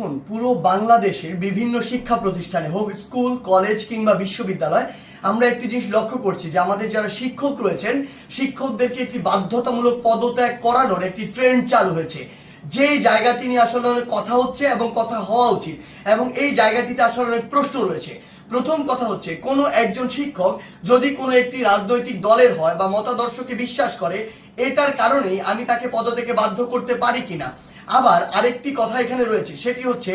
এখন পুরো বাংলাদেশের বিভিন্ন শিক্ষা প্রতিষ্ঠানে হোক স্কুল কলেজ কিংবা বিশ্ববিদ্যালয় আমরা একটি জিনিস লক্ষ্য করছি যে আমাদের যারা শিক্ষক রয়েছেন শিক্ষকদেরকে একটি বাধ্যতামূলক পদত্যাগ করানোর একটি ট্রেন্ড চালু হয়েছে। যে জায়গাটি নিয়ে আসলে অনেক কথা হচ্ছে এবং কথা হওয়া উচিত, এবং এই জায়গাটিতে আসলে অনেক প্রশ্ন রয়েছে। প্রথম কথা হচ্ছে, কোনো একজন শিক্ষক যদি কোনো একটি রাজনৈতিক দলের হয় বা মতাদর্শকে বিশ্বাস করে, এটার কারণেই আমি তাকে পদত্যাগে বাধ্য করতে পারি কিনা। আবার আরেকটি কথা এখানে রয়েছে, সেটি হচ্ছে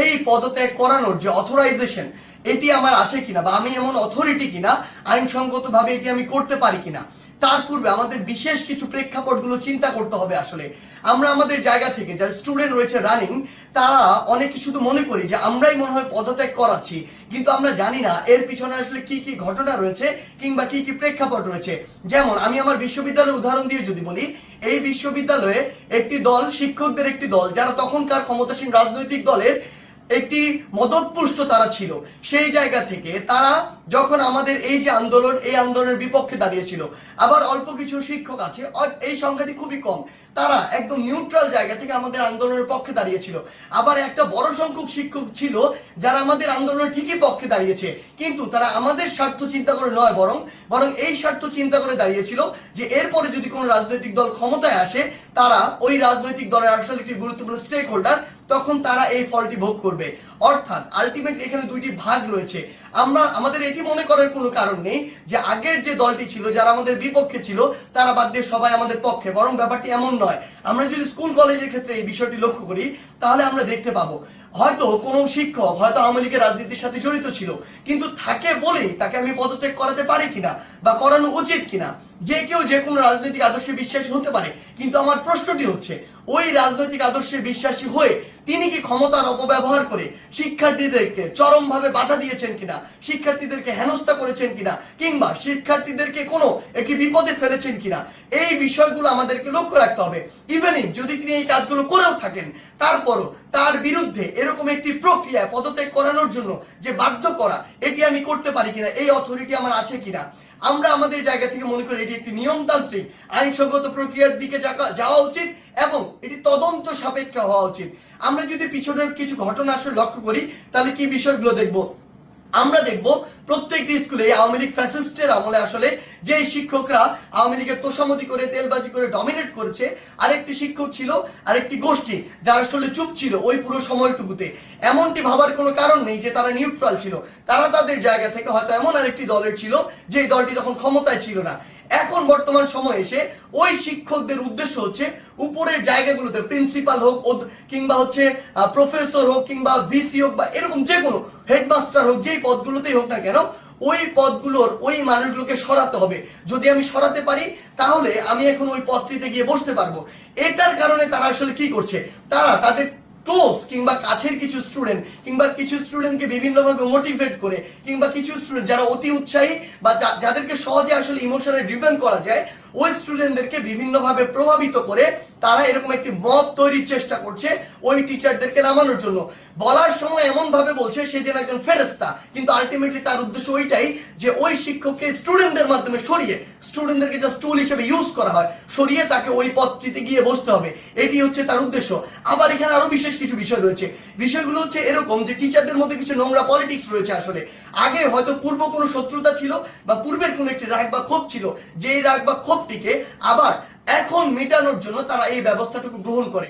এই পদত্যাগ করানোর যে অথরাইজেশন এটি আমার আছে কিনা, বা আমি এমন অথরিটি কিনা আইনসঙ্গতভাবে এটি আমি করতে পারি কিনা। তার পূর্বে আমাদের বিশেষ কিছু প্রেক্ষাপটগুলো চিন্তা করতে হবে। আসলে আমরা আমাদের জায়গা থেকে যারা স্টুডেন্ট রয়েছে রানিং, তারা অনেকে শুধু মনে করি যে আমরাই মনে হয় পদত্যাগ করাচ্ছি, কিন্তু আমরা জানি না এর পিছনে আসলে কি কি ঘটনা রয়েছে কিংবা কি কি প্রেক্ষাপট রয়েছে। যেমন আমি আমার বিশ্ববিদ্যালয়ের উদাহরণ দিয়ে যদি বলি, এই বিশ্ববিদ্যালয়ে একটি দল, শিক্ষকদের একটি দল, যারা তখনকার ক্ষমতাসীন রাজনৈতিক দলের একটি মদতপুষ্ট তারা ছিল। সেই জায়গা থেকে তারা যখন আমাদের এই যে আন্দোলন, এই আন্দোলনের বিপক্ষে দাঁড়িয়েছিল। আবার অল্প কিছু শিক্ষক আছে, এই সংখ্যাটি খুবই কম, তারা একদম নিউট্রাল জায়গা থেকে আমাদের আন্দোলনের পক্ষে দাঁড়িয়েছিল। আবার একটা বড় সংখ্যক শিক্ষক ছিল যারা আমাদের আন্দোলনের ঠিকই পক্ষে দাঁড়িয়েছে, কিন্তু তারা আমাদের স্বার্থ চিন্তা করে নয়, বরং এই স্বার্থ চিন্তা করে দাঁড়িয়েছিল যে এরপরে যদি কোনো রাজনৈতিক দল ক্ষমতায় আসে, তারা ওই রাজনৈতিক দলের আসলে একটি গুরুত্বপূর্ণ স্টেক হোল্ডার, তখন তারা এই ফলটি ভোগ করবে। অর্থাৎ আলটিমেটলি এখানে দুইটি ভাগ রয়েছে। আমাদের এটি মনে করার কোনো কারণ নেই যে আগের যে দলটি ছিল, যারা আমাদের বিপক্ষে ছিল, তারা বাদ দিয়ে সবাই আমাদের পক্ষে, বরং ব্যাপারটি এমন নয়। আমরা যদি স্কুল কলেজের ক্ষেত্রে এই বিষয়টি লক্ষ্য করি, তাহলে আমরা দেখতে পাবো হয়তো কোনো শিক্ষক হয়তো আওয়ামী লীগের রাজনীতির সাথে জড়িত ছিল, কিন্তু থাকে বলেই তাকে আমি পদত্যাগ করাতে পারি কিনা বা করানো উচিত কিনা। যে কেউ যে কোনো রাজনৈতিক আদর্শে বিশ্বাসী হতে পারে, কিন্তু আমার প্রশ্নটি হচ্ছে, ওই রাজনৈতিক আদর্শে বিশ্বাসী হয়ে তিনি কি ক্ষমতার অপব্যবহার করে শিক্ষার্থীদেরকে চরমভাবে বাধা দিয়েছেন কিনা, শিক্ষার্থীদেরকে হেনস্থা করেছেন কিনা, কিংবা শিক্ষার্থীদেরকে কোনো একটি বিপদে ফেলেছেন কিনা, এই বিষয়গুলো আমাদেরকে লক্ষ্য রাখতে হবে। ইভেনিং যদি তিনি এই কাজগুলো করেও থাকেন, তারপরও তার বিরুদ্ধে এরকম একটি প্রক্রিয়া পদত্যাগ করানোর জন্য যে বাধ্য করা, এটি আমি করতে পারি কিনা, এই অথরিটি আমার আছে কিনা। আমরা আমাদের জায়গা থেকে মনে করি এটি একটি নিয়মতান্ত্রিক আইনসঙ্গত প্রক্রিয়ার দিকে যাওয়া উচিত এবং এটি তদন্ত সাপেক্ষ হওয়া উচিত। আমরা যদি পিছনের কিছু ঘটনা আসলে লক্ষ্য করি, তাহলে কি বিষয়গুলো দেখব? আমরা দেখব প্রত্যেকটি স্কুলে আওয়ামী লীগ ফ্যাসিস্টের আমলে আসলে যে শিক্ষকরা আওয়ামী লীগের তোষামতি করে, তেলবাজি করে ডমিনেট করেছে, আরেকটি শিক্ষক ছিল, আরেকটি গোষ্ঠী যারা আসলে চুপ ছিল ওই পুরো সময়টুকুতে। এমনটি ভাবার কোনো কারণ নেই যে তারা নিউট্রাল ছিল, তারা তাদের জায়গা থেকে হয়তো এমন আরেকটি দলের ছিল যে দলটি তখন ক্ষমতায় ছিল না। এখন বর্তমান সময় এসে ওই শিক্ষকদের উদ্দেশ্য হচ্ছে উপরের জায়গাগুলোতে, প্রিন্সিপাল হোক কিংবা হচ্ছে প্রফেসর হোক কিংবা ভিসি হোক বা এরকম যে কোনো হেডমাস্টার হোক, যেই পদগুলোতেই হোক না কেন, ওই পদগুলোর ওই মানুষগুলোকে সরাতে হবে। যদি আমি সরাতে পারি, তাহলে আমি এখন ওই পদটিতে গিয়ে বসতে পারবো। এটার কারণে তারা আসলে কি করছে, তারা তাদের ক্লোজ কিংবা কাছের কিছু স্টুডেন্ট কিংবা কিছু স্টুডেন্টকে বিভিন্নভাবে মোটিভেট করে, কিংবা কিছু স্টুডেন্ট যারা অতি উৎসাহী বা যাদেরকে সহজে আসলে ইমোশনালি ড্রিভেন করা যায়, ওই স্টুডেন্টদেরকে বিভিন্নভাবে প্রভাবিত করে তারা এরকম একটি মব তৈরির চেষ্টা করছে ওই টিচারদেরকে নামানোর জন্য। বলার সময় এমন ভাবে বলছে সে যেন একজন ফেরেশতা, কিন্তু আলটিমেটলি তার উদ্দেশ্য ওইটাই যে ওই শিক্ষককে স্টুডেন্টদের মাধ্যমে সরিয়ে, স্টুডেন্টদেরকে জাস্ট টুল হিসেবে ইউজ করা হয়, সরিয়ে তাকে ওই পদটিতে গিয়ে বসতে হবে, এটি হচ্ছে তার উদ্দেশ্য। আবার এখানে আরো বিশেষ কিছু বিষয় রয়েছে। বিষয়গুলো হচ্ছে এরকম যে টিচারদের মধ্যে কিছু নোংরা পলিটিক্স রয়েছে। আসলে আগে হয়তো পূর্ব কোনো শত্রুতা ছিল বা পূর্বের কোনো একটি রাগ বা ক্ষোভ ছিল, যেই রাগ বা ক্ষোভটিকে আবার এখন মেটানোর জন্য তারা এই ব্যবস্থাটুকু গ্রহণ করে।